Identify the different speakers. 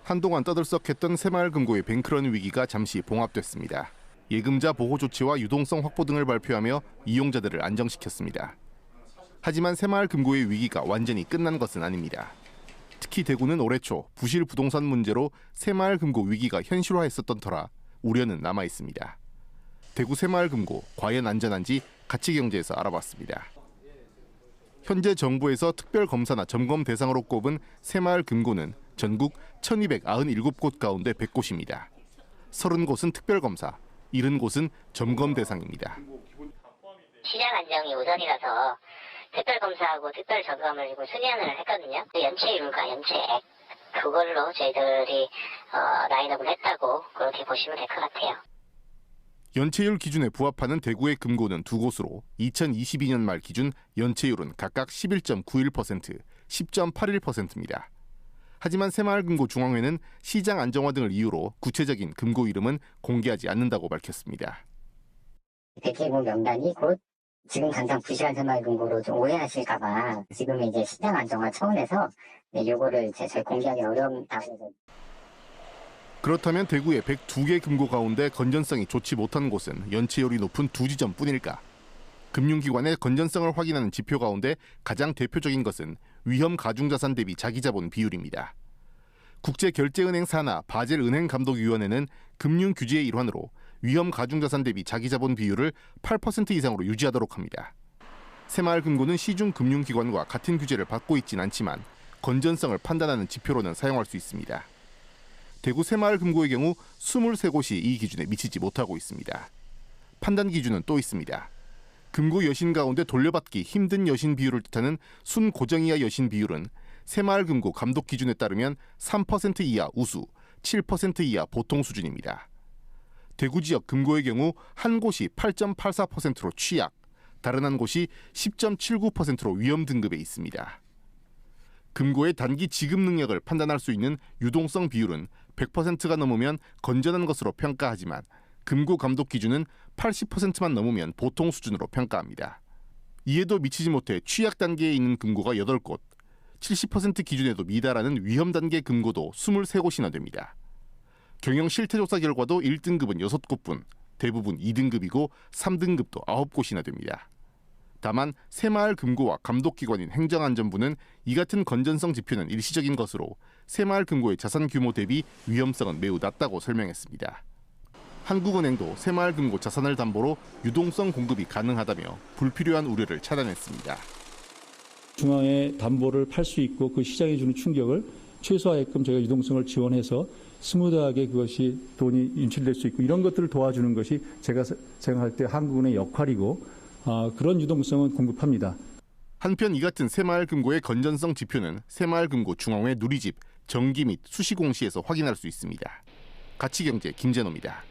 Speaker 1: 한동안 떠들썩했던 새마을금고의 뱅크런 위기가 잠시 봉합됐습니다. 예금자 보호 조치와 유동성 확보 등을 발표하며 이용자들을 안정시켰습니다. 하지만 새마을금고의 위기가 완전히 끝난 것은 아닙니다. 특히 대구는 올해 초 부실 부동산 문제로 새마을금고 위기가 현실화했었던 터라 우려는 남아 있습니다. 대구 새마을금고 과연 안전한지 가치경제에서 알아봤습니다. 현재 정부에서 특별검사나 점검 대상으로 꼽은 새마을금고는 전국 1,297곳 가운데 100곳입니다. 30곳은 특별검사, 70곳은 점검 대상입니다.
Speaker 2: 시장 안정이 우선이라서 특별검사하고 특별점검을 순위를 했거든요. 연체율과 연체액, 그걸로 저희들이 라인업을 했다고 그렇게 보시면 될 것 같아요.
Speaker 1: 연체율 기준에 부합하는 대구의 금고는 2곳으로 2022년 말 기준 연체율은 각각 11.91%, 10.81%입니다. 하지만 새마을금고 중앙회는 시장 안정화 등을 이유로 구체적인 금고 이름은 공개하지 않는다고 밝혔습니다.
Speaker 2: 100개국 명단이 곧 지금 당장 부실한 새마을금고로 좀 오해하실까 봐 지금 이제 시장 안정화 차원에서 요거를 저희 공개하기 어렵다고.
Speaker 1: 그렇다면 대구의 102개 금고 가운데 건전성이 좋지 못한 곳은 연체율이 높은 2지점뿐일까? 금융기관의 건전성을 확인하는 지표 가운데 가장 대표적인 것은 위험 가중자산 대비 자기자본 비율입니다. 국제결제은행 산하 바젤은행감독위원회는 금융규제의 일환으로 위험 가중자산 대비 자기자본 비율을 8% 이상으로 유지하도록 합니다. 새마을금고는 시중 금융기관과 같은 규제를 받고 있진 않지만 건전성을 판단하는 지표로는 사용할 수 있습니다. 대구 새마을금고의 경우 23곳이 이 기준에 미치지 못하고 있습니다. 판단 기준은 또 있습니다. 금고 여신 가운데 돌려받기 힘든 여신 비율을 뜻하는 순고정 이하 여신 비율은 새마을금고 감독 기준에 따르면 3% 이하 우수, 7% 이하 보통 수준입니다. 대구 지역 금고의 경우 한 곳이 8.84%로 취약, 다른 한 곳이 10.79%로 위험 등급에 있습니다. 금고의 단기 지급 능력을 판단할 수 있는 유동성 비율은 100%가 넘으면 건전한 것으로 평가하지만 금고 감독 기준은 80%만 넘으면 보통 수준으로 평가합니다. 이에도 미치지 못해 취약 단계에 있는 금고가 8곳, 70% 기준에도 미달하는 위험 단계 금고도 23곳이나 됩니다. 경영 실태조사 결과도 1등급은 6곳뿐, 대부분 2등급이고 3등급도 9곳이나 됩니다. 다만 새마을금고와 감독기관인 행정안전부는 이 같은 건전성 지표는 일시적인 것으로 새마을금고의 자산 규모 대비 위험성은 매우 낮다고 설명했습니다. 한국은행도 새마을금고 자산을 담보로 유동성 공급이 가능하다며 불필요한 우려를 차단했습니다.
Speaker 3: 중앙에 담보를 팔 수 있고 그 시장에 주는 충격을 최소화하게끔 저희가 유동성을 지원해서 스무드하게 그것이 돈이 인출될 수 있고 이런 것들을 도와주는 것이 제가 생각할 때 한국은행의 역할이고 그런 유동성은 공급합니다.
Speaker 1: 한편 이 같은 새마을금고의 건전성 지표는 새마을금고 중앙회 누리집, 정기 및 수시공시에서 확인할 수 있습니다. 가치경제 김재노입니다.